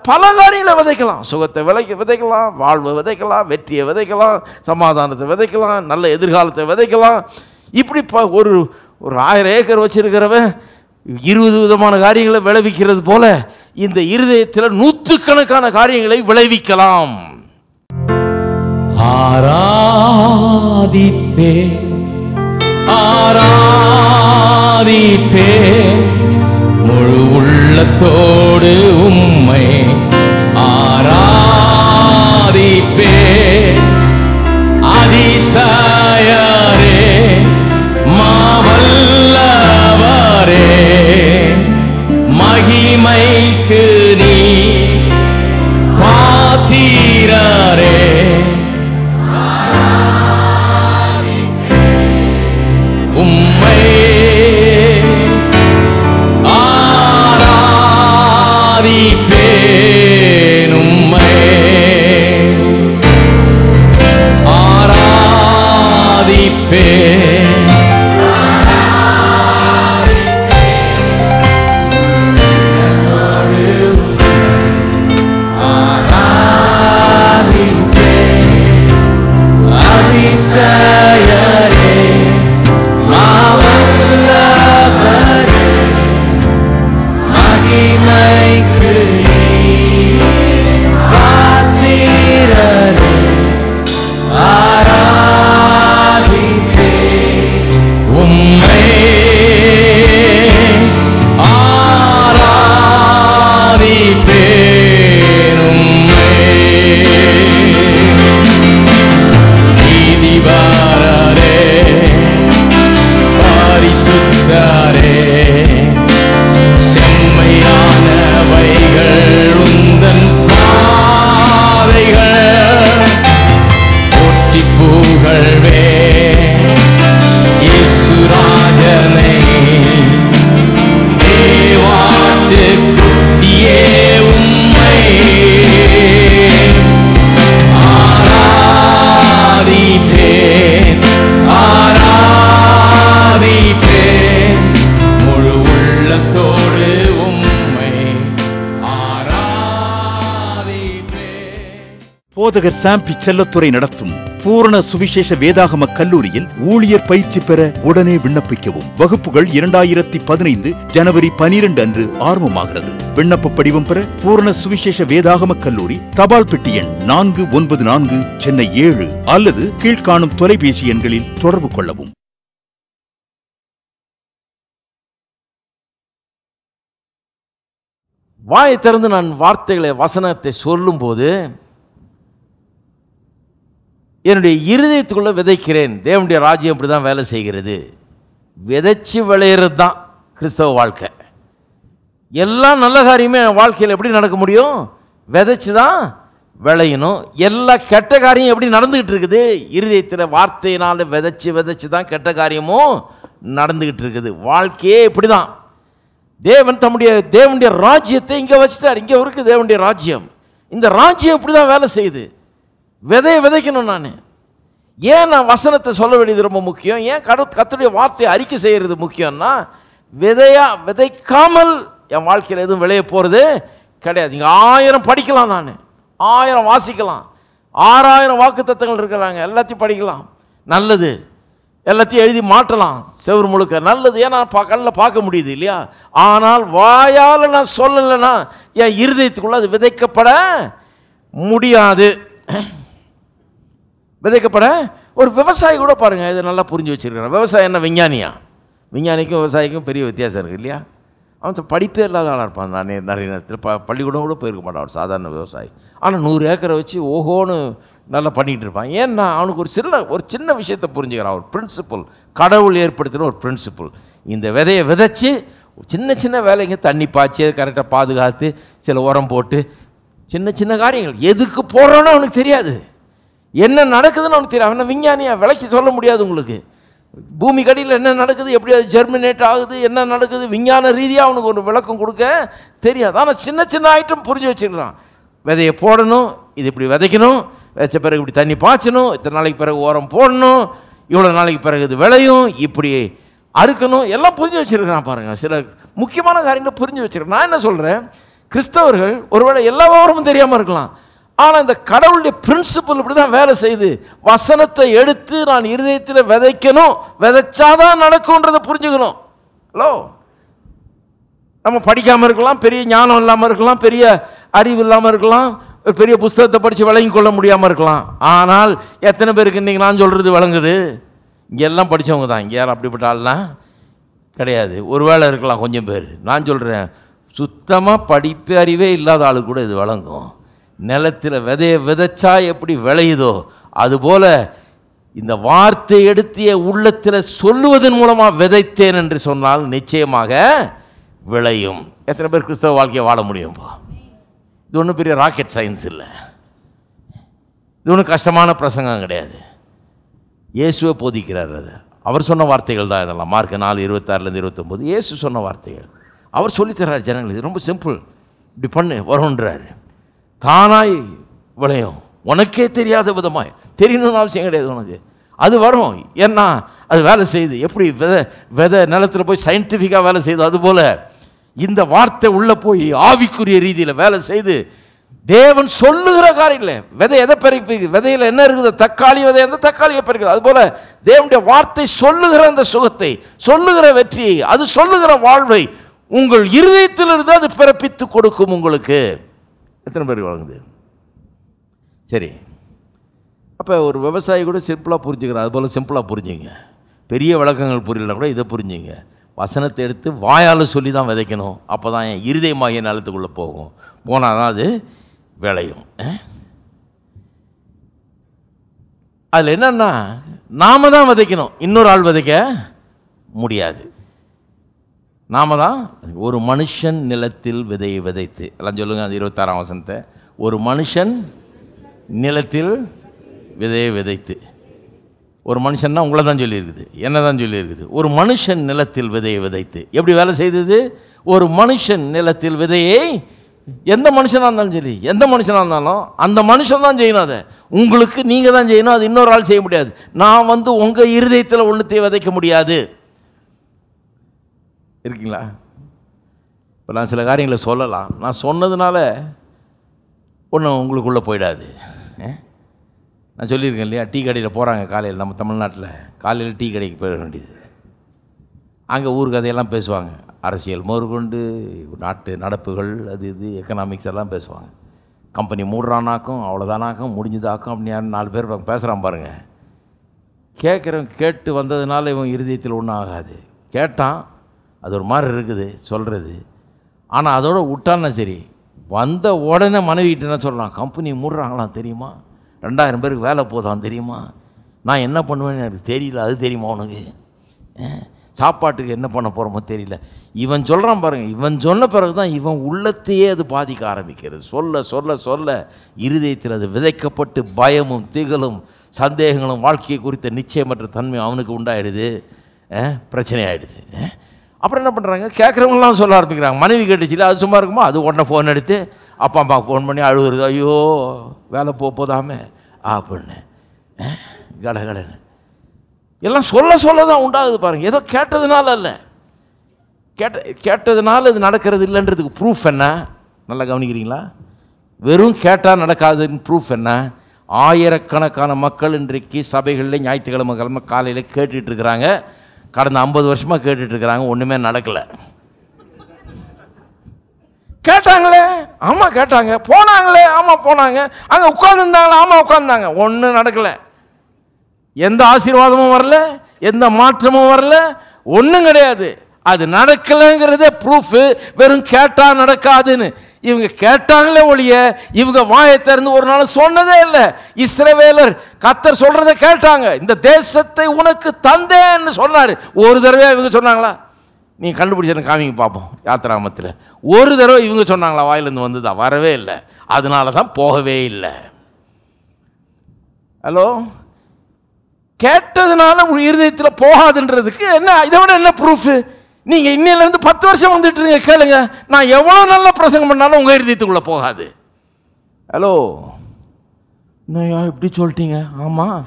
பல காரியங்களை விதைக்கலாம். சுகத்தை விதைக்கலாம், வாழ்வை விதைக்கலாம், வெற்றியை விதைக்கலாம், சமாதானத்தை விதைக்கலாம், நல்ல எதிர்காலத்தை விதைக்கலாம். இப்படி ஒரு 1000 ஏக்கர் வச்சிருக்கிறவன் 20 விதமான காரியங்களை விளைவிக்கிறது போல இந்த இருதயத்தில் நூற்றுக்கணக்கான காரியங்களை விளைவிக்கலாம். ஆராதிப்பே ஆராதிப்பே முழு உள்ளத்தோடு உம்மை ஆராதிப்பே அதிசயரே மாவல்லவரே மகிமைக்கு நீ பாத்திரரே உம்மை ஆராதிப்பேன் உம்மை ஆராதிப்பேன் அதிசயரே மாவல்லவரே மகிமைக்கு நீ பாத்திரரே ஆராதிப்பேன் உம்மை ஆராதிப்பேன் உம்மை நீதிபரரே பரிசுத்தரே செம்மையானவைகள் உந்தன் பாதைகள் போற்றி புகழ்வே இயேசுராஜனை தேவாட்டு குட்டியே உம்மை ஆராதிப்பேன் ஆராதிப்பேன் முழு உள்ளத்தோடு உம்மை ஆராதிப்பேன். போதகர் சாம்பி செல்லத்துறை நடத்தும் பூரண சுவிசேஷ வேதாகம கல்லூரியில் ஊழியர் பயிற்சி பெற உடனே விண்ணப்பிக்கவும். வகுப்புகள் 2015 ஜனவரி 12 அன்று ஆரம்பமாகிறது. விண்ணப்ப படிவம் பெற பூரண சுவிசேஷ வேதாகம கல்லூரி, தபால் பெட்டி எண் 494, சென்னை 7 அல்லது கீழ்காணும் தொலைபேசி எண்களில் தொடர்பு கொள்ளவும். வாயை திறந்து நான் வார்த்தைகளை வசனத்தை சொல்லும் போது என்னுடைய இருதயத்துக்குள்ள விதைக்கிறேன். தேவனுடைய ராஜ்யம் இப்படி தான் வேலை செய்கிறது. விதைச்சு விளையிறது தான் கிறிஸ்தவ வாழ்க்கை. எல்லா நல்ல காரியமே வாழ்க்கையில் எப்படி நடக்க முடியும்? விதைச்சு தான் விளையணும். எல்லா கெட்ட காரியம் எப்படி நடந்துக்கிட்டு இருக்குது? இருதயத்தில் வார்த்தையினால் விதைச்சு தான் கெட்ட காரியமும் நடந்துக்கிட்டு இருக்குது. வாழ்க்கையே இப்படி தான். தேவனுடைய ராஜ்யத்தை இங்கே வச்சுட்டார். இங்கே இருக்குது தேவனுடைய ராஜ்யம். இந்த ராஜ்யம் இப்படி தான் வேலை செய்யுது. விதைக்கணும். நான் வசனத்தை சொல்ல வேண்டியது ரொம்ப முக்கியம். ஏன் கர்த்தருடைய வார்த்தையை அறிக்கை செய்கிறது முக்கியம்னா, விதைக்காமல் என் வாழ்க்கையில் எதுவும் விளைய போகிறது கிடையாது. இங்கே 1000 படிக்கலாம், நான் 1000 வாசிக்கலாம், 6000 வாக்குத்தத்தங்கள் இருக்கிறாங்க, எல்லாத்தையும் படிக்கலாம், நல்லது. எல்லாத்தையும் எழுதி மாட்டலாம் செவ்வறு முழுக்க, நல்லது. ஏன்னா கண்ணில் பார்க்க முடியுது இல்லையா? ஆனால் வாயால் நான் சொல்லலைன்னா என் இருதயத்துக்குள்ள அது விதைக்கப்பட முடியாது. விதைக்கப்பட ஒரு விவசாயி கூட பாருங்கள், இதை நல்லா புரிஞ்சு வச்சுருக்கிறான். விவசாயம் என்ன விஞ்ஞானியா? விஞ்ஞானிக்கும் விவசாயிக்கும் பெரிய வித்தியாசம் இருக்குது இல்லையா? அவன் படிப்பே இல்லாத ஆளாக இருப்பான். நான் நிறைய நேரத்தில் பள்ளிக்கூடம் கூட போயிருக்க மாட்டான் அவன் சாதாரண விவசாயி. ஆனால் 100 ஏக்கரை வச்சு ஓஹோன்னு நல்லா பண்ணிகிட்டு இருப்பான். ஏன்னா அவனுக்கு ஒரு சின்ன விஷயத்தை புரிஞ்சுக்கிறான். ஒரு பிரின்சிபல், கடவுள் ஏற்படுத்தின ஒரு பிரின்சிபல். இந்த விதையை விதைச்சி சின்ன வேலைங்க தண்ணி பாய்ச்சி கரெக்டாக பாதுகாத்து சில உரம் போட்டு சின்ன காரியங்கள் எதுக்கு போடுறோன்னு அவனுக்கு தெரியாது, என்ன நடக்குதுன்னு அவனுக்கு தெரியாது. அவனை விஞ்ஞானியாக விளக்கி சொல்ல முடியாது உங்களுக்கு. பூமி கடியில் என்ன நடக்குது, எப்படி அது ஜெர்மினேட் ஆகுது, என்ன நடக்குது, விஞ்ஞான ரீதியாக அவனுக்கு ஒரு விளக்கம் கொடுக்க தெரியாது. ஆனால் சின்ன ஐட்டம் புரிஞ்சு வச்சுக்கிறான். விதையை போடணும், இது இப்படி விதைக்கணும், வச்ச பிறகு இப்படி தண்ணி பாய்ச்சணும், இத்தனை நாளைக்கு பிறகு உரம் போடணும், இவ்வளோ நாளைக்கு பிறகு இது விளையும், இப்படி அறுக்கணும், எல்லாம் புரிஞ்சு வச்சுருக்கான் பாருங்கள். சில முக்கியமான காரியங்களை புரிஞ்சு வச்சுருக்கேன். நான் என்ன சொல்கிறேன், கிறிஸ்தவர்கள் ஒருவேளை எல்லா விவரமும் தெரியாமல் இருக்கலாம், ஆனால் இந்த கடவுளுடைய பிரின்சிபல் இப்படி தான் வேலை செய்யுது. வசனத்தை எடுத்து நான் இருதயத்தில் விதைக்கணும், விதைச்சாதான் நடக்கும்ன்றதை புரிஞ்சுக்கணும். ஹலோ, நம்ம படிக்காமல் இருக்கலாம், பெரிய ஞானம் இல்லாமல் இருக்கலாம், பெரிய அறிவு இல்லாமல் இருக்கலாம், பெரிய புஸ்தகத்தை படித்து விளங்கி கொள்ள முடியாமல் இருக்கலாம். ஆனால் எத்தனை பேருக்கு இன்றைக்கி நான் சொல்கிறது விளங்குது? இங்கே எல்லாம் படித்தவங்க தான், இங்கே யாரும் அப்படிப்பட்ட ஆள்லாம் கிடையாது. ஒரு வேளை இருக்கலாம் கொஞ்சம் பேர். நான் சொல்கிறேன், சுத்தமாக படிப்பு அறிவே இல்லாத ஆளு கூட இது விளங்கும். நிலத்தில் விதையை விதைச்சா எப்படி விளையுதோ அதுபோல் இந்த வார்த்தை எடுத்திய உள்ளத்தில் சொல்லுவதன் மூலமாக விதைத்தேன் என்று சொன்னால் நிச்சயமாக விளையும். எத்தனை பேர் கிறிஸ்தவ வாழ்க்கையை வாழ முடியும்பா? இது ஒன்றும் பெரிய ராக்கெட் சயின்ஸ் இல்லை, இது ஒன்றும் கஷ்டமான பிரசங்கம் கிடையாது. இயேசுவை போதிக்கிறார், அது அவர் சொன்ன வார்த்தைகள் தான் இதெல்லாம். மார்க் 4:26-29 இயேசு சொன்ன வார்த்தைகள். அவர் சொல்லித்தர்றார் ஜனங்களுக்கு. இது ரொம்ப சிம்பிள், இப்படி பண்ணு வரும்ன்றார். தானாய் விளையும், உனக்கே தெரியாத விதமாய். தெரியணும்னு அவசியம் கிடையாது உனக்கு, அது வரும். ஏன்னா அது வேலை செய்யுது. எப்படி விதை நிலத்தில் போய் சயின்டிஃபிக்காக வேலை செய்யுது, அதுபோல் இந்த வார்த்தை உள்ளே போய் ஆவிக்குரிய ரீதியில் வேலை செய்து தேவன் சொல்லுகிற காரியம் இல்லை. விதை எதை பெருக்குது? விதையில் என்ன இருக்குது? தக்காளி விதை, அந்த தக்காளியை பெருக்குது. அதுபோல் தேவனுடைய வார்த்தை சொல்லுகிற அந்த சுகத்தை, சொல்லுகிற வெற்றியை, அது சொல்லுகிற வாழ்வை உங்கள் இருதயத்திலிருந்து அது பிறப்பித்து கொடுக்கும் உங்களுக்கு. எத்தனை பேருக்கு வழங்குது? சரி, அப்போ ஒரு விவசாயி கூட சிம்பிளாக புரிஞ்சுக்கிறார். அதுபோல் சிம்பிளாக புரிஞ்சுங்க. பெரிய விளக்கங்கள் புரியலனா கூட இதை புரிஞ்சுங்க. வசனத்தை எடுத்து வாயால் சொல்லி தான் விதைக்கணும். அப்போ தான் என் இருதயமாகிய நிலத்துக்குள்ளே போகும். போனால் தான் அது விளையும். அதில் என்னன்னா, நாம தான் விதைக்கணும், இன்னொரு ஆள் விதைக்க முடியாது. நாம தான். ஒரு மனுஷன் நிலத்தில் விதையை விதைத்து, எல்லாம் சொல்லுங்கள் அந்த 26ஆம் வசனத்தை. ஒரு மனுஷன் நிலத்தில் விதையை விதைத்து. ஒரு மனுஷன்னா உங்களை தான் சொல்லியிருக்குது, என்ன தான் சொல்லியிருக்குது. ஒரு மனுஷன் நிலத்தில் விதையை விதைத்து எப்படி வேலை செய்தது? ஒரு மனுஷன் நிலத்தில் விதையை, எந்த மனுஷனாக இருந்தாலும் சரி, எந்த மனுஷனாக இருந்தாலும் அந்த மனுஷன் தான் செய்யணும். அதை உங்களுக்கு நீங்கள் தான் செய்யணும், அது இன்னொரு ஆள் செய்ய முடியாது. நான் உங்கள் இருதயத்தில் ஒன்றுத்தையும் விதைக்க முடியாது. இருக்கீங்களா? இப்போ நான் சில காரியங்களை சொல்லலாம், நான் சொன்னதுனால ஒன்றும் உங்களுக்குள்ளே போயிடாது. நான் சொல்லியிருக்கேன் இல்லையா, டீ கடையில் போகிறாங்க காலையில், நம்ம தமிழ்நாட்டில் காலையில் டீ கடைக்கு போயிட வேண்டியது. அங்கே ஊர் கதையெல்லாம் பேசுவாங்க, அரசியல் முதற்கொண்டு நாட்டு நடப்புகள், அது இது எக்கனாமிக்ஸ் எல்லாம் பேசுவாங்க. கம்பெனி மூடுறானாக்கும், அவ்வளோதானாக்கும், முடிஞ்சுதாக்கும் அப்படின்னு யாரும் 4 பேர் பேசுகிறான் பாருங்கள். கேட்குறவன் கேட்டு வந்ததுனால இவன் இருதயத்தில் ஒன்றும் ஆகாது. கேட்டான், அது ஒரு மாதிரி இருக்குது சொல்கிறது, ஆனால் அதோட விட்டான்னா சரி. வந்த உடனே மனைவிட்டு என்ன சொல்கிறான்? கம்பெனி மூடுறாங்களாம் தெரியுமா, 2000 பேருக்கு வேலை போதான் தெரியுமா, நான் என்ன பண்ணுவேன்னு எனக்கு தெரியல, அது தெரியுமா உனக்கு, சாப்பாட்டுக்கு என்ன பண்ண போகிறோமோ தெரியல. இவன் சொல்கிறான் பாருங்கள். இவன் சொன்ன பிறகு தான் இவன் உள்ளத்தையே அது பாதிக்க ஆரம்பிக்கிறது. சொல்ல சொல்ல சொல்ல இருதயத்தில் அது விதைக்கப்பட்டு பயமும் திகழும் சந்தேகங்களும் வாழ்க்கையை குறித்த நிச்சயமற்ற தன்மை அவனுக்கு உண்டாயிடுது, பிரச்சனை ஆகிடுது. அப்புறம் என்ன பண்ணுறாங்க? கேட்குறவங்களாம் சொல்ல ஆரம்பிக்கிறாங்க. மனைவி கேட்டுச்சுல, அது சும்மா இருக்குமா? அது உடனே ஃபோன் எடுத்து அப்பா அம்மாவுக்கு ஃபோன் பண்ணி அழுகுறது, ஐயோ வேலை போதாமே அப்படின்னு கடகடன்னு எல்லாம் சொல்ல சொல்ல தான் உண்டாகுது பாருங்கள். ஏதோ கேட்டதுனால அல்ல, கேட்டதுனால இது நடக்கிறது இல்லைன்றதுக்கு ப்ரூஃப் என்ன? நல்லா கவனிக்கிறீங்களா? வெறும் கேட்டால் நடக்காதுன்னு ப்ரூஃப் என்ன? ஆயிரக்கணக்கான மக்கள் இன்றைக்கு சபைகளில் ஞாயிற்றுக்கிழமை காலையில் கேட்டுட்ருக்குறாங்க. கடந்த 50 வருஷமாக கேட்டுட்ருக்குறாங்க, ஒன்றுமே நடக்கலை. கேட்டாங்களே, ஆமாம் கேட்டாங்க. போனாங்களே, ஆமாம் போனாங்க. அங்கே உட்காந்துருந்தாங்களே, ஆமாம் உட்காந்துருந்தாங்க. ஒன்றும் நடக்கலை. எந்த ஆசீர்வாதமும் வரல, எந்த மாற்றமும் வரல, ஒன்றும் கிடையாது. அது நடக்கலைங்கிறதே ப்ரூஃபு. வெறும் கேட்டால் நடக்காதுன்னு இவங்க கேட்டாங்களே ஒழிய இவங்க வாயை திறந்து ஒரு நாள் சொன்னதே இல்லை. இஸ்ரவேலர் கர்த்தர் சொல்கிறத கேட்டாங்க. இந்த தேசத்தை உனக்கு தந்தேன்னு சொன்னார். ஒரு தடவை இவங்க சொன்னாங்களா? நீ கண்டுபிடிச்சேன்னு காமிங்க பார்ப்போம். யாத்திராமத்தில் ஒரு தடவை இவங்க சொன்னாங்களா? வாயிலேருந்து வந்ததா? வரவே இல்லை. அதனால தான் போகவே இல்லை. ஹலோ, கேட்டதுனால இருதயத்தில் போகாதுன்றதுக்கு என்ன, இதை விட என்ன ப்ரூஃபு? நீங்கள் இன்னிலேருந்து 10 வருஷம் வந்துட்டு இருங்க, கேளுங்க. நான் எவ்வளோ நல்ல பிரசங்கம் பண்ணாலும் உங்கள் இருதயத்துக்குள்ளே போகாது. ஹலோ, என்னையா இப்படி சொல்லிட்டீங்க? ஆமாம்,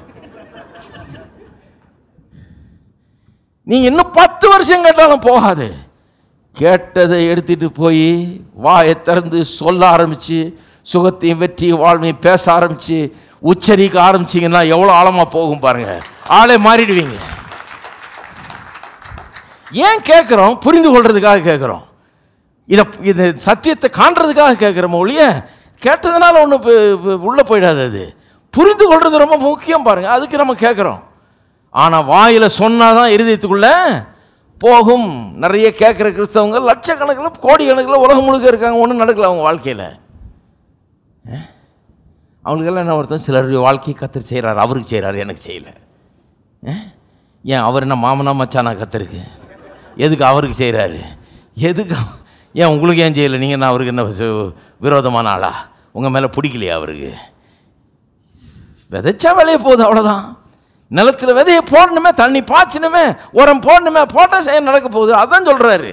நீங்கள் இன்னும் 10 வருஷம் கேட்டாலும் போகாது. கேட்டதை எடுத்துகிட்டு போய் வாயை திறந்து சொல்ல ஆரம்பித்து சுகத்தையும் வெற்றியும் வாழ்வையும் பேச ஆரம்பித்து உச்சரிக்க ஆரம்பிச்சிங்கன்னா எவ்வளோ ஆழமாக போகும் பாருங்கள். ஆளே மாறிடுவீங்க. ஏன் கேட்குறோம்? புரிந்து கொள்றதுக்காக கேட்குறோம். இதை சத்தியத்தை காண்றதுக்காக கேட்குறோம் ஒழிய கேட்டதுனால ஒன்றும் உள்ளே போயிடாது. அது புரிந்து கொள்வது ரொம்ப முக்கியம் பாருங்கள். அதுக்கு நம்ம கேட்குறோம். ஆனால் வாயில் சொன்னால் தான் இருதயத்துக்குள்ளே போகும். நிறைய கேட்குற கிறிஸ்தவங்க லட்சக்கணக்கில் கோடிக்கணக்கில் உலகம் முழுக்க இருக்காங்க, ஒன்றும் நடக்கல அவங்க வாழ்க்கையில். அவங்களுக்கெல்லாம் என்ன ஒருத்தன் சிலருடைய வாழ்க்கையை கத்தர் செய்கிறார், அவருக்கு செய்கிறாரு, எனக்கு செய்யலை. ஏன் அவர் என்ன மாமனா மச்சானா கத்தருக்கு? எதுக்கு அவருக்கு செய்கிறாரு? எதுக்கு? ஏன் உங்களுக்கு ஏன் செய்யலை? நீங்கள் என்ன அவருக்கு என்ன விரோதமான ஆளா? உங்கள் மேலே பிடிக்கலையா அவருக்கு? விதைச்சா விளைய போகுது, அவ்வளோதான். நிலத்தில் விதையை போடணுமே, தண்ணி பாய்ச்சணுமே, உரம் போடணுமே, போட்டால் செய்ய நடக்க போகுது. அதுதான் சொல்கிறாரு.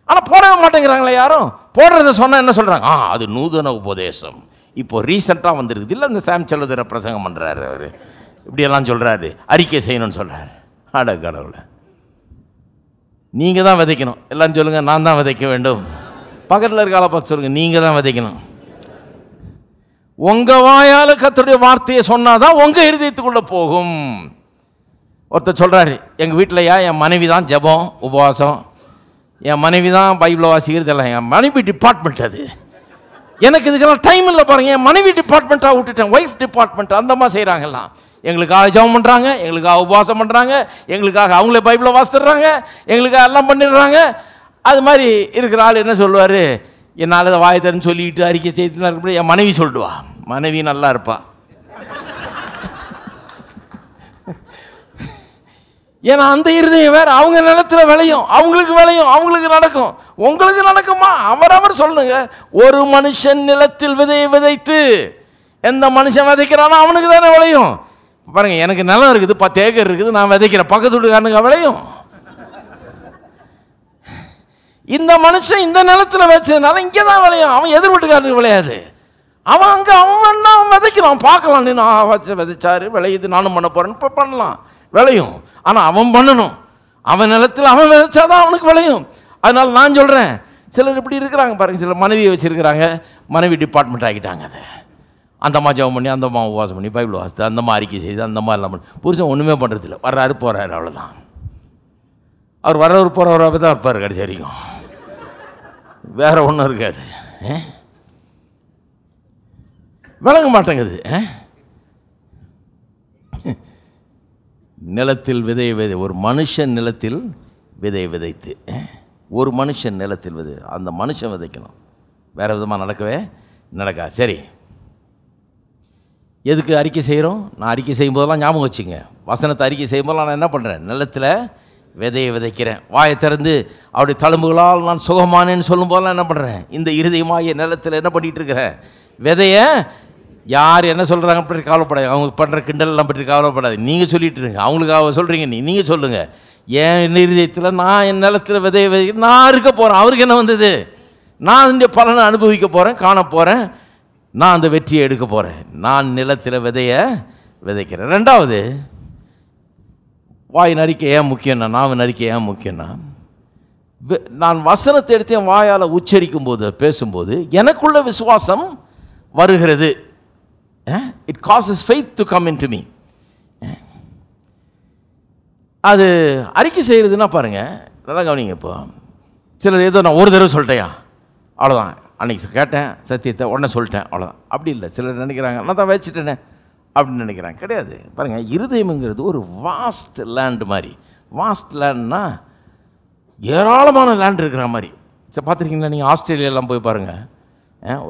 ஆனால் போடவே மாட்டேங்கிறாங்களே யாரும். போடுறத சொன்னால் என்ன சொல்கிறாங்க? அது நூதன உபதேசம், இப்போது ரீசெண்டாக வந்துருக்குது. இல்லை, இந்த சாம் செல்லுதர பிரசங்கம் பண்ணுறாரு, அவர் இப்படியெல்லாம் சொல்கிறாரு, அறிக்கை செய்யணும்னு சொல்கிறாரு. அட கடவுளை, நீங்கள் தான் விதைக்கணும். எல்லாம் சொல்லுங்கள், நான் தான் விதைக்க வேண்டும். பக்கத்தில் இருக்க ஆளை பார்த்து சொல்லுங்கள், நீங்கள் தான் விதைக்கணும். உங்கள் வாயால் கர்த்தருடைய வார்த்தையை சொன்னாதான் உங்கள் இருதயத்துக்குள்ளே போகும். ஒருத்தர் சொல்கிறாரு, எங்கள் வீட்டிலையா என் மனைவி தான் ஜெபம் உபவாசம், என் மனைவி தான் பைபிளை வாசிக்கிறது எல்லாம். என் மனைவி டிபார்ட்மெண்ட் அது. எனக்கு இதுக்கெல்லாம் டைம் இல்லை பாருங்கள். என் மனைவி டிபார்ட்மெண்ட்டாக விட்டுட்டேன், ஒய்ஃப் டிபார்ட்மெண்ட் அந்தமாக செய்கிறாங்கலாம். எங்களுக்காக ஜெபம் பண்ணுறாங்க, எங்களுக்காக உபவாசம் பண்ணுறாங்க, எங்களுக்காக அவங்களே பைபிளை வாசிடுறாங்க, எங்களுக்காக எல்லாம் பண்ணிடுறாங்க. அது மாதிரி இருக்கிற ஆள் என்ன சொல்லுவார்? என்னால் அதை வாயத்தரன்னு சொல்லிட்டு அறிக்கை செய்துனா இருக்க, என் மனைவி சொல்லிடுவா, மனைவி நல்லா இருப்பா. ஏன்னா அந்த இருதயம் வேறு. அவங்க நிலத்தில் விளையும், அவங்களுக்கு விளையும், அவங்களுக்கு நடக்கும். உங்களுக்கு நடக்குமா? அவரவர் சொல்லுங்க. ஒரு மனுஷன் நிலத்தில் விதையை விதைத்து எந்த மனுஷன் விதைக்கிறானோ அவனுக்கு தானே விளையும். பாருங்க, எனக்கு நிலம் இருக்குது, 10 ஏக்கர் இருக்குது, நான் விதைக்கிறேன், பக்கத்து வீட்டுக்காரனுக்கு விளையும். இந்த மனுஷன் இந்த நிலத்தில் வச்சதுனால இங்கே தான் விளையும், அவன் எதிர் வீட்டுக்காரனுக்கு விளையாது. அவன் அங்கே அவன் விதைக்கிறான், பார்க்கலாம். நீ நான் விதைச்சாரு விளையுது, நானும் பண்ண போகிறேன்னு இப்போ பண்ணலாம், விளையும். ஆனால் அவன் பண்ணணும், அவன் நிலத்தில் அவன் விதைச்சாதான் அவனுக்கு விளையும். அதனால் நான் சொல்கிறேன், சிலர் இப்படி இருக்கிறாங்க பாருங்கள். சிலர் மனைவியை வச்சுருக்கிறாங்க, மனைவி டிபார்ட்மெண்ட் ஆகிட்டாங்க. அதை அந்தம்மா ஜெபம் பண்ணி, அந்தம்மா உபவாசம் பண்ணி, பைபிள் வாசித்து, அந்தம்மா அறிக்கை செய்து, அந்தம்மா எல்லாம் பண்ணி, புருஷன் ஒன்றுமே பண்ணுறதில்ல. வர்றாரு போகிறாரு, அவ்வளோதான். அவர் வர்றவர் போகிறவராக தான் இருப்பார் கடைசி வரைக்கும், வேற ஒன்றும் இருக்காது. விளங்க மாட்டேங்குது. நிலத்தில் விதை ஒரு மனுஷன் நிலத்தில் விதை விதைத்து, ஒரு மனுஷன் நிலத்தில் விதை, அந்த மனுஷன் விதைக்கணும், வேறு விதமாக நடக்கவே நடக்காது. சரி, எதுக்கு அறிக்கை செய்கிறோம்? நான் அறிக்கை செய்யும்போதெல்லாம் ஞாபகம் வச்சுங்க, வசனத்தை அறிக்கை செய்யும்போதெல்லாம் நான் என்ன பண்ணுறேன்? நிலத்தில் விதையை விதைக்கிறேன். வாயை திறந்து அவருடைய தழும்புகளால் நான் சுகமானேன்னு சொல்லும் போதெல்லாம் என்ன பண்ணுறேன்? இந்த இருதயமாகிய நிலத்தில் என்ன பண்ணிகிட்டு இருக்கிறேன்? விதையை. யார் என்ன சொல்கிறாங்க பற்றி கவலைப்படாது, அவங்க பண்ணுற கிண்டல்லாம் பற்றி கவலைப்படாது, நீங்கள் சொல்லிட்டு இருங்க. அவங்களுக்காக சொல்கிறீங்க, நீங்கள் சொல்லுங்கள். என் இருதயத்தில் நான் என் நிலத்தில் விதையை விதைக்க நான் இருக்க போகிறேன். அவருக்கு என்ன வந்தது? நான் இந்த பலனை அனுபவிக்க போகிறேன், காண போகிறேன், நான் அந்த வெற்றியை எடுக்க போகிறேன். நான் நிலத்தில் விதையை விதைக்கிறேன். ரெண்டாவது, வாயின் அறிக்கை ஏன் முக்கியம்னா, நாவின் அறிக்கை ஏன் முக்கியம்னா, நான் வசனத்தை எடுத்து என் வாயால் உச்சரிக்கும் போது, பேசும்போது எனக்குள்ள விசுவாசம் வருகிறது. It causes faith to come in to me. அது அறிக்கை செய்கிறதுனா பாருங்கள், நல்லா கவனிங்க. இப்போ சிலர் ஏதோ நான் ஒரு தடவை சொல்லிட்டேயா, அவ்வளோதான், அன்றைக்கி கேட்டேன் சத்தியத்தை உடனே சொல்லிட்டேன், அவ்வளோதான். அப்படி இல்லை. சிலர் நினைக்கிறாங்க நான் தான் வச்சுட்டேனே அப்படின்னு நினைக்கிறாங்க. கிடையாது. பாருங்கள், இருதயம்ங்கிறது ஒரு வாஸ்ட் லேண்டு மாதிரி. வாஸ்ட் லேண்ட்னா ஏராளமான லேண்ட் இருக்கிற மாதிரி. சரி, பார்த்துருக்கீங்களா நீங்கள்? ஆஸ்திரேலியாலாம் போய் பாருங்கள்.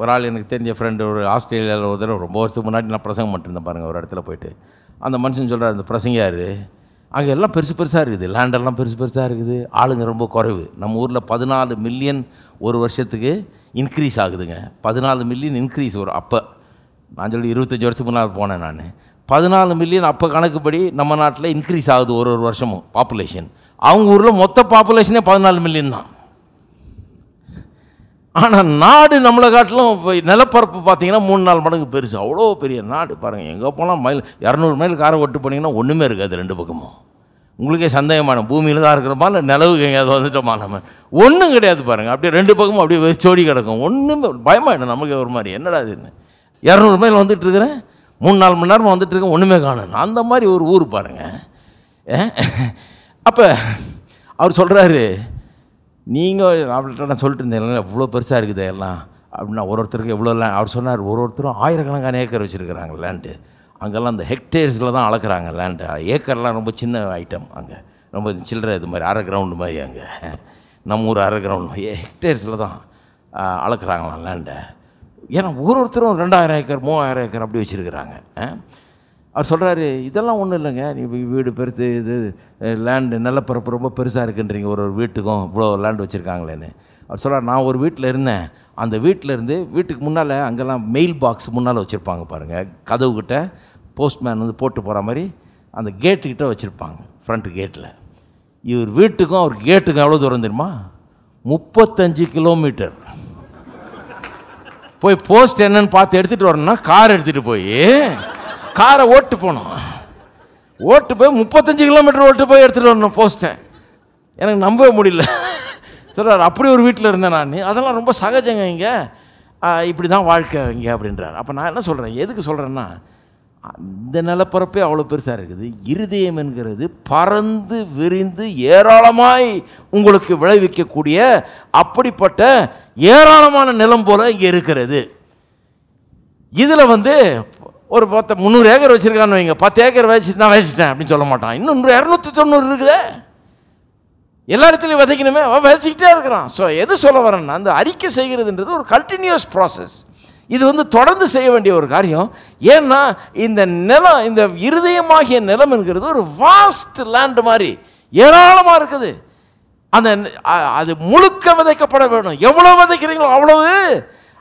ஒரு ஆள் எனக்கு தெரிஞ்ச ஃப்ரெண்டு ஒரு ஆஸ்திரேலியாவில் ஒரு தடவை ரொம்ப வருஷத்துக்கு முன்னாடி நான் பிரசங்கம் பண்ணிருந்தேன் பாருங்கள். ஒரு இடத்துல போயிட்டு அந்த மனுஷன் சொல்கிறார், அந்த பிரசங்கியார், அங்கே எல்லாம் பெருசு பெருசாக இருக்குது, லேண்டெல்லாம் பெருசு பெருசாக இருக்குது, ஆளுங்க ரொம்ப குறைவு. நம்ம ஊரில் 14 மில்லியன் ஒரு வருஷத்துக்கு இன்க்ரீஸ் ஆகுதுங்க. 14 மில்லியன் இன்க்ரீஸ் வரும். அப்போ நான் சொல்லி 25 வருஷத்துக்கு முன்னால் போனேன் நான். 14 மில்லியன் அப்போ கணக்குப்படி நம்ம நாட்டில் இன்க்ரீஸ் ஆகுது ஒரு வருஷமும் பாப்புலேஷன். அவங்க ஊரில் மொத்த பாப்புலேஷனே 14 மில்லியன் தான். ஆனால் நாடு நம்மளை காட்டிலும் நிலப்பரப்பு பார்த்தீங்கன்னா 3-4 மடங்கு பெருசு. அவ்வளோ பெரிய நாடு பாருங்கள். எங்கே போனால் மைல் 200 மைல் காரை ஓட்டு போனீங்கன்னா ஒன்றுமே இருக்காது ரெண்டு பக்கமும். உங்களுக்கே சந்தேகமான பூமியில் தான் இருக்கிறோமா இல்லை நிலவுக்கு எங்கேயாவது வந்துட்டோமா நம்ம? ஒன்றும் கிடையாது பாருங்கள். அப்படியே 2 பக்கமும் அப்படியே வெச்சோடி கிடக்கும். ஒன்றுமே பயமாயிடும் நமக்கு ஒரு மாதிரி. என்னடா இதுன்னு 200 மைல் வந்துட்டு இருக்கிறேன், 3-4 மணி நேரமாக வந்துட்டு இருக்கேன், ஒன்றுமே காணணும். அந்த மாதிரி ஒரு ஊர் பாருங்கள். அப்போ அவர் சொல்கிறாரு, நீங்கள் அவர்கிட்ட நான் சொல்லிட்டு இருந்தேன் எவ்வளோ பெருசாக இருக்குது எல்லாம் அப்படின்னா, ஒருத்தருக்கு எவ்வளோ லேண்ட். அவர் சொன்னார் ஒருத்தரும் 1000கணக்கான ஏக்கர் வச்சுருக்கிறாங்க லேண்டு. அங்கெல்லாம் அந்த ஹெக்டேர்ஸில் தான் அளக்குறாங்க லேண்டு. ஏக்கர்லாம் ரொம்ப சின்ன ஐட்டம் அங்கே, ரொம்ப சில்லறை இது மாதிரி 1/2 கிரவுண்டு மாதிரி. அங்கே நம்ம ஊர் 1/2 கிரவுண்டு ஹெக்டேர்ஸில் தான் அளக்குறாங்களாம் லேண்டை. ஏன்னா ஒருத்தரும் 2000 ஏக்கர் 3000 ஏக்கர் அப்படி வச்சுருக்கிறாங்க. அவர் சொல்கிறாரு, இதெல்லாம் ஒன்றும் இல்லைங்க, நீ வீடு பெருத்து இது லேண்டு நிலப்பரப்பு ரொம்ப பெருசாக இருக்குன்றீங்க, ஒரு வீட்டுக்கும் இவ்வளோ லேண்டு வச்சுருக்காங்களேன்னு. அவர் சொல்கிறார், நான் ஒரு வீட்டில் இருந்தேன், அந்த வீட்டிலேருந்து வீட்டுக்கு முன்னால் அங்கெல்லாம் மெயில் பாக்ஸ் முன்னால் வச்சுருப்பாங்க பாருங்கள், கதவுக்கிட்ட போஸ்ட்மேன் வந்து போட்டு போகிற மாதிரி அந்த கேட்டுக்கிட்ட வச்சுருப்பாங்க ஃப்ரண்ட் கேட்டில். இவர் வீட்டுக்கும் அவர் கேட்டுக்கும் எவ்வளோ தூரம் தெரியுமா? 35 கிலோமீட்டர். போய் போஸ்ட் என்னன்னு பார்த்து எடுத்துகிட்டு வரணும்னா கார் எடுத்துகிட்டு போய் காரை ஓட்டு போகணும். ஓட்டு போய் 35 கிலோமீட்டர் ஓட்டு போய் எடுத்துகிட்டு வரணும் போஸ்ட்டை. எனக்கு நம்பவே முடியல. சொல்கிறார், அப்படி ஒரு வீட்டில் இருந்தேன் நான். அதெல்லாம் ரொம்ப சகஜங்க இங்கே, இப்படி தான் வாழ்க்கை இங்கே அப்படின்றார். அப்போ நான் என்ன சொல்கிறேன், எதுக்கு சொல்கிறேன்னா, இந்த நிலப்பரப்பே அவ்வளோ பெருசாக இருக்குது. இருதயம் என்கிறது பறந்து விரிந்து ஏராளமாய் உங்களுக்கு விளைவிக்கக்கூடிய அப்படிப்பட்ட ஏராளமான நிலம் போல் இங்கே இருக்கிறது. இதில் வந்து ஒரு 300 ஏக்கர் வச்சுருக்கான்னு வைங்க, 10 ஏக்கர் வச்சுட்டு நான் வச்சுட்டேன் அப்படின்னு சொல்ல மாட்டான். இன்னும் 290 இருக்குதே, எல்லா இடத்துலையும் விதைக்கணுமே, விதைச்சிக்கிட்டே இருக்கிறான். ஸோ எது சொல்ல வரேன்னா, அந்த அறிக்கை செய்கிறதுன்றது ஒரு கண்டினியூஸ் ப்ராசஸ். இது வந்து தொடர்ந்து செய்ய வேண்டிய ஒரு காரியம். ஏன்னா இந்த நிலம், இந்த இருதயமாகிய நிலம் என்கிறது ஒரு வாஸ்ட் லேண்ட் மாதிரி ஏராளமாக இருக்குது. அந்த அது முழுக்க விதைக்கப்பட வேணும். எவ்வளோ விதைக்கிறீங்களோ அவ்வளவு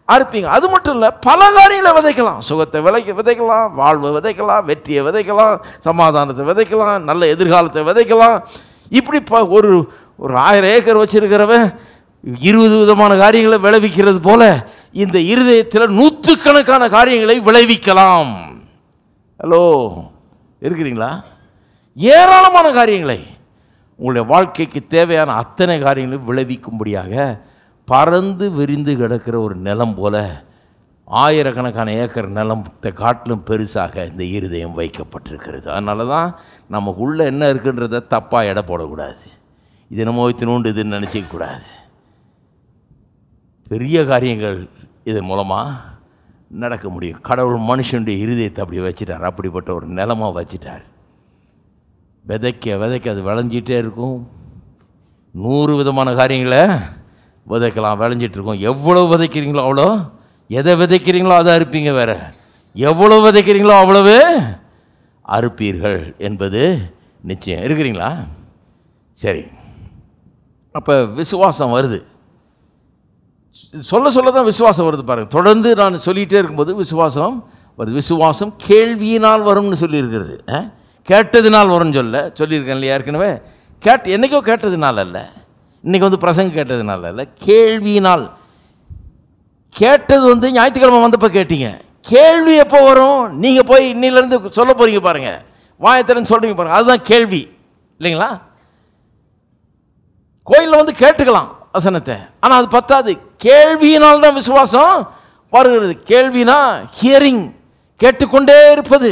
அறுப்பீங்க. அது மட்டும் இல்லை, பல காரியங்களை விதைக்கலாம். சுகத்தை விதைக்கலாம், வாழ்வை விதைக்கலாம், வெற்றியை விதைக்கலாம், சமாதானத்தை விதைக்கலாம், நல்ல எதிர்காலத்தை விதைக்கலாம். இப்படி ஒரு 1000 ஏக்கர் வச்சிருக்கிறவன் 20 விதமான காரியங்களை விளைவிக்கிறது போல இந்த இருதயத்தில் 100கணக்கான காரியங்களை விளைவிக்கலாம். ஹலோ, இருக்கிறீங்களா? ஏராளமான காரியங்களை, உங்களுடைய வாழ்க்கைக்கு தேவையான அத்தனை காரியங்களையும் விளைவிக்கும்படியாக பறந்து விரிந்து கிடக்கிற ஒரு நிலம் போல 1000கணக்கான ஏக்கர் நிலத்தை காட்டிலும் பெருசாக இந்த இருதயம் வைக்கப்பட்டிருக்கிறது. அதனால தான் நமக்குள்ளே என்ன இருக்குன்றதை தப்பாக எடை போடக்கூடாது. இது நம்ம வைத்தினோண்டு இதுன்னு நினச்சிக்கக்கூடாது. பெரிய காரியங்கள் இதன் மூலமாக நடக்க முடியும். கடவுள் மனுஷனுடைய இருதயத்தை அப்படி வச்சுட்டார், அப்படிப்பட்ட ஒரு நிலமாக வச்சுட்டார். விதைக்க விதைக்க அது விளைஞ்சிட்டே இருக்கும். 100 விதமான காரியங்களை விதைக்கலாம், விளைஞ்சிட்ருக்கோம். எவ்வளோ விதைக்கிறீங்களோ அவ்வளோ, எதை விதைக்கிறீங்களோ அதை அறுப்பீங்க. வேறு எவ்வளோ விதைக்கிறீங்களோ அவ்வளவு அறுப்பீர்கள் என்பது நிச்சயம். இருக்கிறீங்களா? சரி. அப்போ விசுவாசம் வருது, சொல்ல சொல்ல தான் விசுவாசம் வருது பாருங்கள். தொடர்ந்து நான் சொல்லிகிட்டே இருக்கும்போது விசுவாசம் வருது. விசுவாசம் கேள்வியினால் வரும்னு சொல்லியிருக்கிறது. கேட்டதுனால் வரும்னு சொல்லியிருக்கேன் இல்லையா ஏற்கனவே. என்றைக்கோ கேட்டதுனால அல்ல, இன்றைக்கி வந்து பிரசங்க கேட்டதுனால அல்ல, கேள்வியினால். கேட்டது வந்து ஞாயிற்றுக்கிழமை வந்தப்போ கேட்டீங்க. கேள்வி எப்போ வரும்? நீங்கள் போய் இன்னிலேருந்து சொல்ல போகிறீங்க பாருங்கள், வாயத்திறன்னு சொல்கிறீங்க பாருங்கள், அதுதான் கேள்வி இல்லைங்களா? கோயிலில் வந்து கேட்டுக்கலாம் வசனத்தை, ஆனால் அது பத்தாது. கேள்வியினால் தான் விசுவாசம் வருகிறது. கேள்வினா ஹியரிங், கேட்டுக்கொண்டே இருப்பது.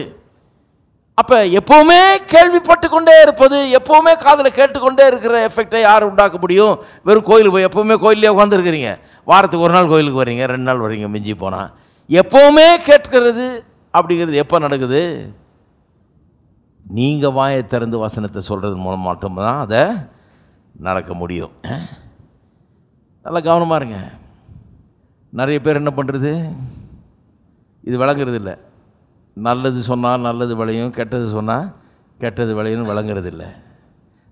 அப்போ எப்போவுமே கேள்விப்பட்டு கொண்டே இருப்பது, எப்போவுமே காதில் கேட்டுக்கொண்டே இருக்கிற எஃபெக்டை யார் உண்டாக்க முடியும்? வெறும் கோயிலுக்கு போய் எப்போவுமே கோயிலே உட்காந்துருக்கிறீங்க, வாரத்துக்கு 1 நாள் கோயிலுக்கு வரீங்க, 2 நாள் வரீங்க, மிஞ்சி போனால். எப்போவுமே கேட்கிறது அப்படிங்கிறது எப்போ நடக்குது? நீங்கள் வாயை திறந்து வசனத்தை சொல்கிறது மூலம் மட்டும்தான் அதை நடக்க முடியும். நல்லா கவனமாக இருங்க. நிறைய பேர் என்ன பண்ணுறது, இது விளங்குறது இல்லை. நல்லது சொன்னால் நல்லது விளையும், கெட்டது சொன்னால் கெட்டது விளையும் விளங்குறது இல்லை.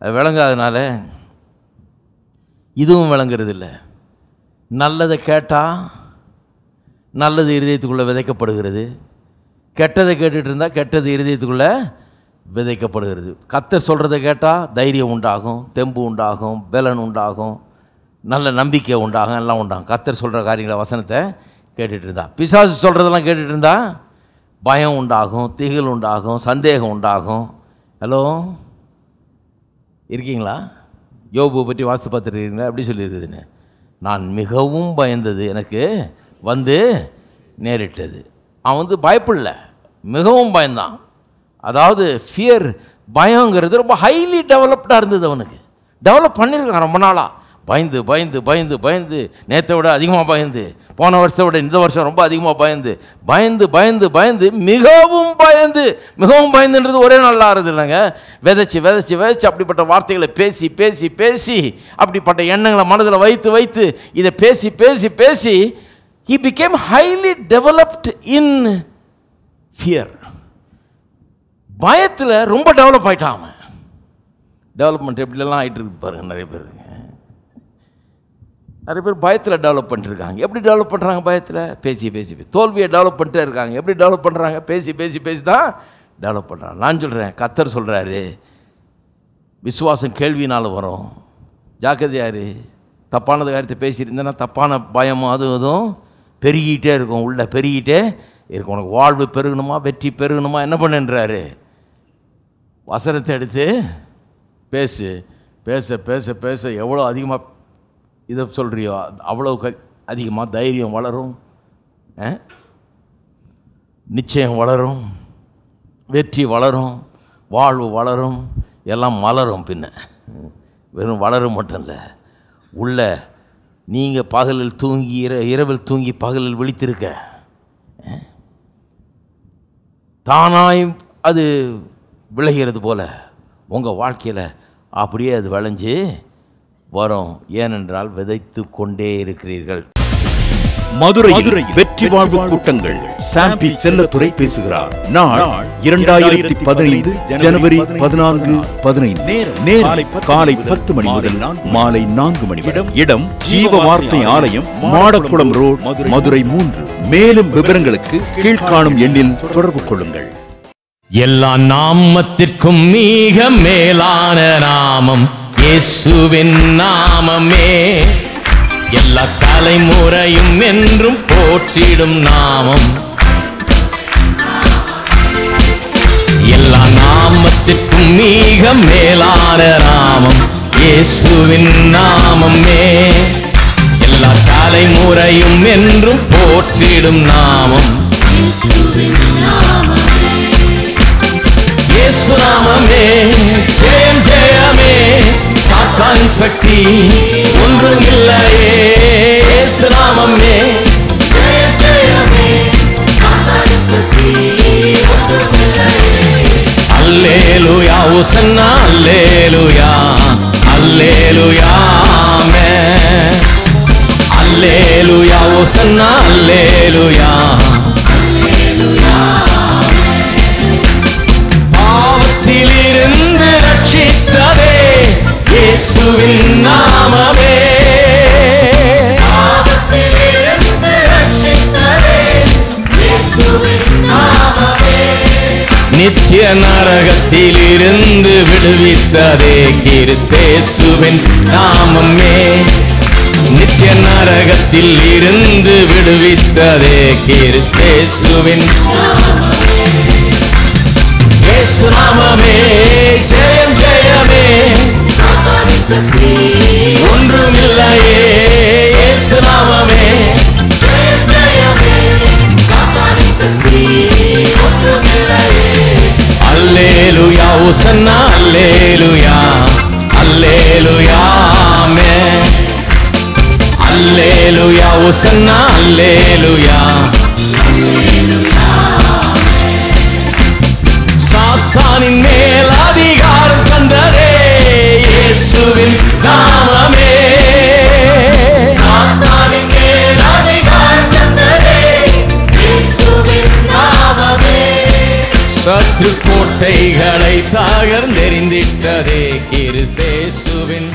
அது விளங்காதனால இதுவும் விளங்குறது இல்லை. நல்லதை கேட்டால் நல்லது இருதயத்துக்குள்ளே விதைக்கப்படுகிறது, கெட்டதை கேட்டுட்டு இருந்தால் கெட்டது இருதயத்துக்குள்ளே விதைக்கப்படுகிறது. கர்த்தர் சொல்கிறத கேட்டால் தைரியம் உண்டாகும், தெம்பு உண்டாகும், பலன் உண்டாகும், நல்ல நம்பிக்கை உண்டாகும், எல்லாம் உண்டாகும். கர்த்தர் சொல்கிற காரியங்களை வசனத்தை கேட்டுட்டு இருந்தா, பிசாசு சொல்கிறதெல்லாம் கேட்டுட்டு இருந்தா பயம் உண்டாகும், திகில் உண்டாகும், சந்தேகம் உண்டாகும். ஹலோ, இருக்கீங்களா? யோபு பற்றி வாஸ்து பார்த்துருக்கீங்களா? எப்படி சொல்லியிருக்குதுன்னு, நான் மிகவும் பயந்தது எனக்கு வந்து நேரிட்டது. அவன் பயப்படல, மிகவும் பயந்தான். அதாவது ஃபியர், பயங்கிறது ரொம்ப ஹைலி டெவலப்டாக இருந்தது. அவனுக்கு டெவலப் பண்ணியிருக்கான் ரொம்ப நாளாக. பயந்து பயந்து பயந்து பயந்து நேற்றை விட அதிகமாக பயந்து, போன வருஷத்தை விட இந்த வருஷம் ரொம்ப அதிகமாக பயந்து பயந்து பயந்து பயந்து மிகவும் பயந்து. மிகவும் பயந்துன்றது ஒரே நாளில் ஆறுது இல்லைங்க. விதைச்சி விதைச்சி விதைச்சி அப்படிப்பட்ட வார்த்தைகளை பேசி பேசி பேசி, அப்படிப்பட்ட எண்ணங்களை மனதில் வைத்து வைத்து, இதை பேசி பேசி பேசி, he became highly developed in fear. பயத்தில் ரொம்ப டெவலப் ஆகிட்டான் அவன். டெவலப்மெண்ட் எப்படிலாம் ஆகிட்டு இருக்குது பாருங்கள். நிறைய பேர் பயத்தில் டெவலப் பண்ணிட்டுருக்காங்க. எப்படி டெவலப் பண்ணுறாங்க? பயத்தில் பேசி பேசி பேசி. தோல்வியை டெவலப் பண்ணிட்டே இருக்காங்க. எப்படி டெவலப் பண்ணுறாங்க? பேசி பேசி பேசி தான் டெவலப் பண்ணுறாங்க. நான் சொல்கிறேன், கர்த்தர் சொல்கிறாரு, விசுவாசம் கேள்வினால் வரும், ஜாக்கிரதையாரு. தப்பானது காரியத்தை பேசியிருந்தேன்னா தப்பான பயமும் அதுவும் பெருகிட்டே இருக்கும், உள்ளே பெருகிட்டே இருக்கும். உனக்கு வாழ்வு பெருகணுமா, வெற்றி பெருகணுமா, என்ன பண்ணுன்றாரு? வசனத்தை எடுத்து பேசு. பேச பேச பேச எவ்வளோ அதிகமாக இதை சொல்கிறியோ அவ்வளோ அதிகமாக தைரியம் வளரும், நிச்சயம் வளரும், வெற்றி வளரும், வாழ்வு வளரும், எல்லாம் மலரும். பின்ன வெறும் வளரும் மட்டும் இல்லை, உள்ள நீங்கள் பகலில் தூங்கி இரவில் தூங்கி பகலில் விழித்திருக்க தானாய் அது விளைகிறது போல் உங்கள் வாழ்க்கையில் அப்படியே அது விளைஞ்சு வரும். ஏனென்றால் விதைத்து கொண்டே இருக்கிறீர்கள். மதுரை வெற்றி வாழ்வு கூட்டங்கள். சாம்பி செல்லத்துறை பேசுகிறார். நாள் 2015 ஜனவரி 14, 15. நேரம் காலை 10 மணி முதல் மாலை 4 மணி வரை. இடம் ஜீவ வார்த்தை ஆலயம், மாடக்குளம் ரோட், மதுரை 3. மேலும் விவரங்களுக்கு கீழ்காணும் எண்ணில் தொடர்பு கொள்ளுங்கள். எல்லா நாமத்திற்கும் மிக மேலான நாமம் இயேசுவின் நாமமே. எல்லா தலைமுறையும் என்றும் போற்றிடும் நாமம். எல்லா நாமத்திற்கும் மிக மேலான நாமம் இயேசுவின் நாமமே. எல்லா தலைமுறையும் என்றும் போற்றிடும் நாமம் இயேசு நாமமே. ஜெயம் ஜெயமே, சாத்தான் சக்தி ஒன்றும் இல்லையே. இயேசு நாமமே. ஜெயம் ஜெயமே, சாத்தான் சக்தி ஒன்றும் இல்லையே. அல்லேலூயா ஹோசன்னா, அல்லேலூயா அல்லேலூயா ஆமென். அல்லேலூயா ஹோசன்னா, அல்லேலூயா அல்லேலூயா. பாவத்திலிருந்து ரட்சித்ததே இயேசுவின் நாமமே. பாவத்திலிருந்து ரட்சித்ததே இயேசுவின் நாமமே. நித்திய நரகத்திலிருந்து விடுவித்ததே கிறிஸ்தேசுவின் நாமமே. நித்திய நரகத்தில் இருந்து விடுவித்ததே கிறிஸ்தேசுவின் இயேசு நாமமே. ஜெயம் ஜெயமே, சாத்தான் சக்தி ஒன்றும் இல்லையே. இயேசு நாமமே. ஜெயம் ஜெயமே, சாத்தான் சக்தி ஒன்றும் இல்லையே. அல்லேலூயா ஹோசன்னா, அல்லேலூயா அல்லேலூயா ஆமென். அல்லேலூயா ஹோசன்னா, அல்லேலூயா அல்லேலூயா. சாத்தானின் மேல் அதிகாரம் தந்ததே இயேசுவின் நாமமே. சாத்தானின் மேல் அதிகாரம் தந்ததே இயேசுவின் நாமமே. சத்ரு கோட்டைகளை தகர்ந்தெறிந்திட்டதே கிறிஸ்தேசுவின்